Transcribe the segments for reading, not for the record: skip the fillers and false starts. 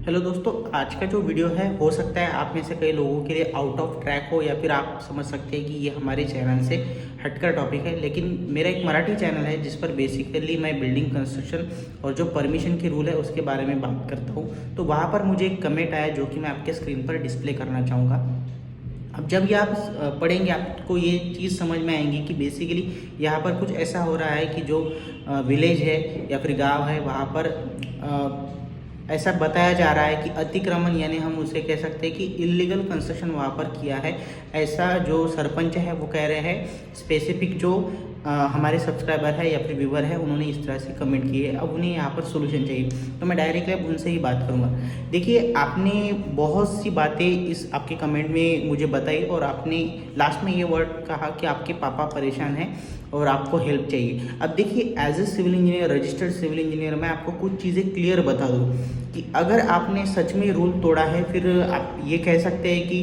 Hello दोस्तों, आज का जो वीडियो है हो सकता है आप में से कई लोगों के लिए आउट ऑफ ट्रैक हो या फिर आप समझ सकते हैं कि ये हमारे चैनल से हटकर टॉपिक है। लेकिन मेरा एक मराठी चैनल है जिस पर बेसिकली मैं बिल्डिंग कंस्ट्रक्शन और जो परमिशन के रूल है उसके बारे में बात करता हूँ। तो वहाँ पर मुझे एक कमेंट आया जो कि मैं आपके स्क्रीन पर डिस्प्ले करना चाहूँगा। अब जब ये आप पढ़ेंगे आपको ये चीज़ समझ में आएंगी कि बेसिकली यहाँ पर कुछ ऐसा हो रहा है कि जो विलेज है या फिर गांव है वहाँ पर ऐसा बताया जा रहा है कि अतिक्रमण यानी हम उसे कह सकते हैं कि इलीगल कंस्ट्रक्शन वहाँ पर किया है। ऐसा जो सरपंच है वो कह रहे हैं। स्पेसिफिक जो हमारे सब्सक्राइबर है या फिर व्यूवर है उन्होंने इस तरह से कमेंट किए। अब उन्हें यहाँ पर सोल्यूशन चाहिए तो मैं डायरेक्टली अब उनसे ही बात करूँगा। देखिए, आपने बहुत सी बातें इस आपके कमेंट में मुझे बताई और आपने लास्ट में ये वर्ड कहा कि आपके पापा परेशान हैं और आपको हेल्प चाहिए। अब देखिए, as a civil engineer, registered civil engineer, मैं आपको कुछ चीज़ें क्लियर बता दूँ कि अगर आपने सच में रूल तोड़ा है, फिर आप ये कह सकते हैं कि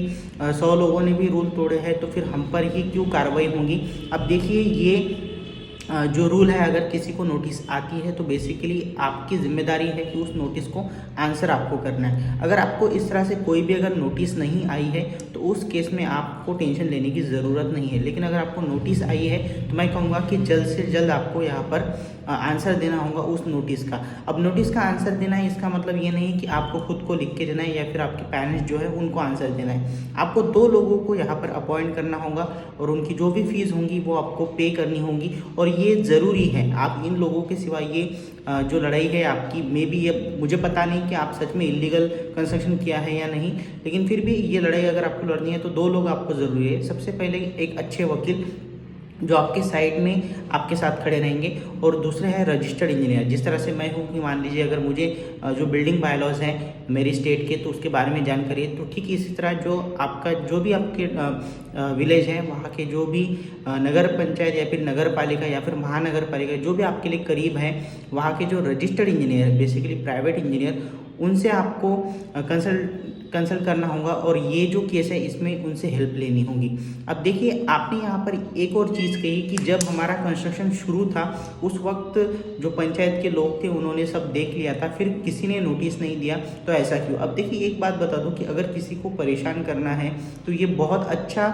100 लोगों ने भी रूल तोड़े हैं तो फिर हम पर ही क्यों कार्रवाई होगी। अब देखिए, ये जो रूल है अगर किसी को नोटिस आती है तो बेसिकली आपकी जिम्मेदारी है कि उस नोटिस को आंसर आपको करना है। अगर आपको इस तरह से कोई भी अगर नोटिस नहीं आई है तो उस केस में आपको टेंशन लेने की ज़रूरत नहीं है। लेकिन अगर आपको नोटिस आई है तो मैं कहूँगा कि जल्द से जल्द आपको यहाँ पर आंसर देना होगा उस नोटिस का। अब नोटिस का आंसर देना है, इसका मतलब ये नहीं कि आपको खुद को लिख के देना है या फिर आपके पेरेंट्स जो है उनको आंसर देना है। आपको 2 लोगों को यहाँ पर अपॉइंट करना होगा और उनकी जो भी फीस होंगी वो आपको पे करनी होगी। और ये ज़रूरी है, आप इन लोगों के सिवा ये जो लड़ाई है आपकी, मे बी ये मुझे पता नहीं कि आप सच में इलीगल कंस्ट्रक्शन किया है या नहीं, लेकिन फिर भी ये लड़ाई अगर आपको लड़नी है तो 2 लोग आपको ज़रूरी है। सबसे पहले एक अच्छे वकील जो आपके साइड में आपके साथ खड़े रहेंगे, और दूसरे है रजिस्टर्ड इंजीनियर। जिस तरह से मैं हूँ कि मान लीजिए अगर मुझे जो बिल्डिंग बायलॉज हैं मेरी स्टेट के तो उसके बारे में जानकारी है, तो ठीक इसी तरह जो आपका जो भी आपके विलेज है वहाँ के जो भी नगर पंचायत या फिर नगर पालिका या फिर महानगर पालिका जो भी आपके लिए करीब है, वहाँ के जो रजिस्टर्ड इंजीनियर है बेसिकली प्राइवेट इंजीनियर, उनसे आपको कंसल्ट करना होगा और ये जो केस है इसमें उनसे हेल्प लेनी होगी। अब देखिए, आपने यहाँ पर एक और चीज़ कही कि जब हमारा कंस्ट्रक्शन शुरू था उस वक्त जो पंचायत के लोग थे उन्होंने सब देख लिया था, फिर किसी ने नोटिस नहीं दिया, तो ऐसा क्यों। अब देखिए, एक बात बता दूं कि अगर किसी को परेशान करना है तो ये बहुत अच्छा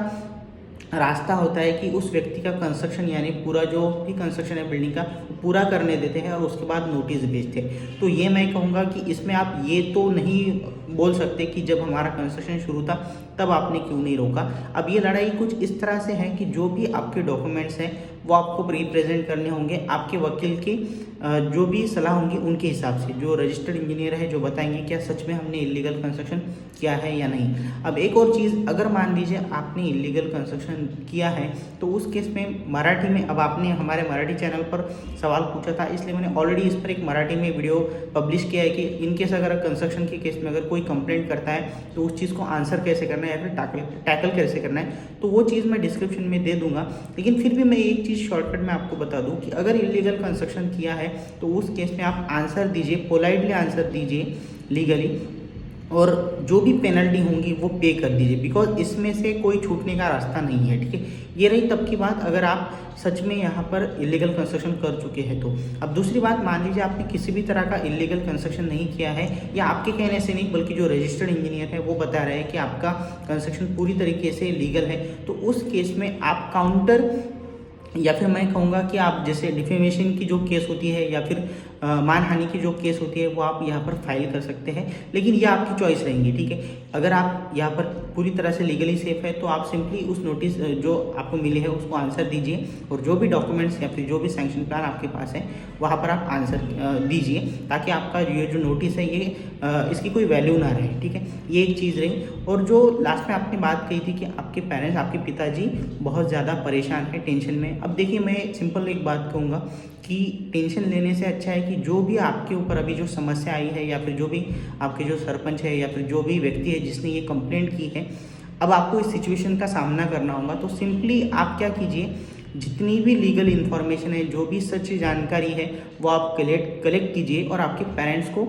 रास्ता होता है कि उस व्यक्ति का कंस्ट्रक्शन यानी पूरा जो भी कंस्ट्रक्शन है बिल्डिंग का पूरा करने देते हैं और उसके बाद नोटिस भेजते हैं। तो ये मैं कहूँगा कि इसमें आप ये तो नहीं बोल सकते कि जब हमारा कंस्ट्रक्शन शुरू था तब आपने क्यों नहीं रोका। अब ये लड़ाई कुछ इस तरह से है कि जो भी आपके डॉक्यूमेंट्स हैं वो आपको रिप्रेजेंट करने होंगे आपके वकील की जो भी सलाह होंगी उनके हिसाब से। जो रजिस्टर्ड इंजीनियर है जो बताएंगे क्या सच में हमने इलीगल कंस्ट्रक्शन किया है या नहीं। अब एक और चीज़, अगर मान लीजिए आपने इलीगल कंस्ट्रक्शन किया है तो उस केस में मराठी में, अब आपने हमारे मराठी चैनल पर सवाल पूछा था इसलिए मैंने ऑलरेडी इस पर एक मराठी में वीडियो पब्लिश किया है कि इनकेस अगर कंस्ट्रक्शन के केस में अगर कोई कंप्लेंट करता है तो उस चीज़ को आंसर कैसे करना है या फिर टैकल कैसे करना है, तो वो चीज़ मैं डिस्क्रिप्शन में दे दूंगा। लेकिन फिर भी मैं एक चीज़ शॉर्टकट में आपको बता दूं कि अगर इलीगल कंस्ट्रक्शन किया है तो उस केस में आप आंसर दीजिए, पोलाइटली आंसर दीजिए लीगली, और जो भी पेनल्टी होंगी वो पे कर दीजिए, बिकॉज इसमें से कोई छूटने का रास्ता नहीं है। ठीक है, ये रही तब की बात अगर आप सच में यहाँ पर इलीगल कंस्ट्रक्शन कर चुके हैं तो। अब दूसरी बात, मान लीजिए आपने किसी भी तरह का इलीगल कंस्ट्रक्शन नहीं किया है, या आपके कहने से नहीं बल्कि जो रजिस्टर्ड इंजीनियर है वो बता रहे हैं कि आपका कंस्ट्रक्शन पूरी तरीके से लीगल है, तो उस केस में आप काउंटर या फिर मैं कहूँगा कि आप जैसे डिफेमेशन की जो केस होती है या फिर मानहानि की जो केस होती है वो आप यहाँ पर फाइल कर सकते हैं। लेकिन ये आपकी चॉइस रहेंगी। ठीक है, अगर आप यहाँ पर पूरी तरह से लीगली सेफ है तो आप सिंपली उस नोटिस जो आपको मिले है उसको आंसर दीजिए, और जो भी डॉक्यूमेंट्स या फिर जो भी सैंक्शन प्लान आपके पास है वहाँ पर आप आंसर दीजिए, ताकि आपका ये जो नोटिस है ये इसकी कोई वैल्यू ना रहे। ठीक है, ये एक चीज़ रही। और जो लास्ट में आपने बात कही थी कि आपके पेरेंट्स, आपके पिताजी बहुत ज़्यादा परेशान है, टेंशन में। अब देखिए, मैं सिंपल एक बात कहूँगा कि टेंशन लेने से अच्छा है कि जो भी आपके ऊपर अभी जो समस्या आई है या फिर जो भी आपके जो सरपंच है या फिर जो भी व्यक्ति है जिसने ये कंप्लेंट की है, अब आपको इस सिचुएशन का सामना करना होगा। तो सिंपली आप क्या कीजिए, जितनी भी लीगल इन्फॉर्मेशन है, जो भी सच जानकारी है वो आप कलेक्ट कीजिए और आपके पेरेंट्स को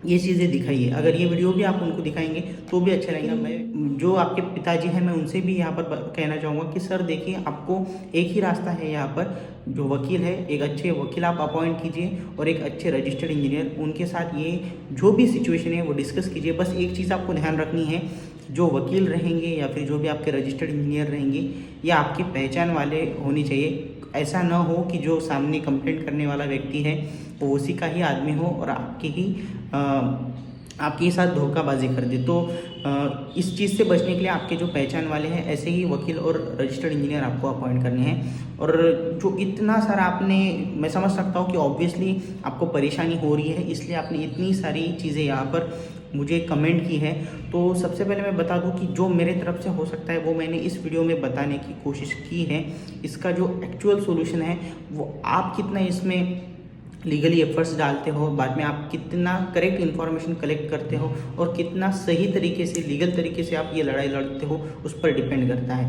ये चीज़ें दिखाइए। अगर ये वीडियो भी आप उनको दिखाएंगे तो भी अच्छा लगेगा। मैं जो आपके पिताजी हैं मैं उनसे भी यहाँ पर कहना चाहूँगा कि सर देखिए, आपको एक ही रास्ता है यहाँ पर, जो वकील है एक अच्छे वकील आप अपॉइंट कीजिए और एक अच्छे रजिस्टर्ड इंजीनियर, उनके साथ ये जो भी सिचुएशन है वो डिस्कस कीजिए। बस एक चीज़ आपको ध्यान रखनी है, जो वकील रहेंगे या फिर जो भी आपके रजिस्टर्ड इंजीनियर रहेंगे, या आपकी पहचान वाले होनी चाहिए। ऐसा ना हो कि जो सामने कंप्लेंट करने वाला व्यक्ति है वो उसी का ही आदमी हो और आपके साथ धोखाबाजी कर दे। तो इस चीज़ से बचने के लिए आपके जो पहचान वाले हैं ऐसे ही वकील और रजिस्टर्ड इंजीनियर आपको अपॉइंट करने हैं। और जो इतना सारा आपने, मैं समझ सकता हूँ कि ऑब्वियसली आपको परेशानी हो रही है, इसलिए आपने इतनी सारी चीज़ें यहाँ पर मुझे कमेंट की है। तो सबसे पहले मैं बता दूं कि जो मेरे तरफ से हो सकता है वो मैंने इस वीडियो में बताने की कोशिश की है। इसका जो एक्चुअल सॉल्यूशन है वो आप कितना इसमें लीगली एफर्ट्स डालते हो, बाद में आप कितना करेक्ट इन्फॉर्मेशन कलेक्ट करते हो और कितना सही तरीके से लीगल तरीके से आप ये लड़ाई लड़ते हो, उस पर डिपेंड करता है।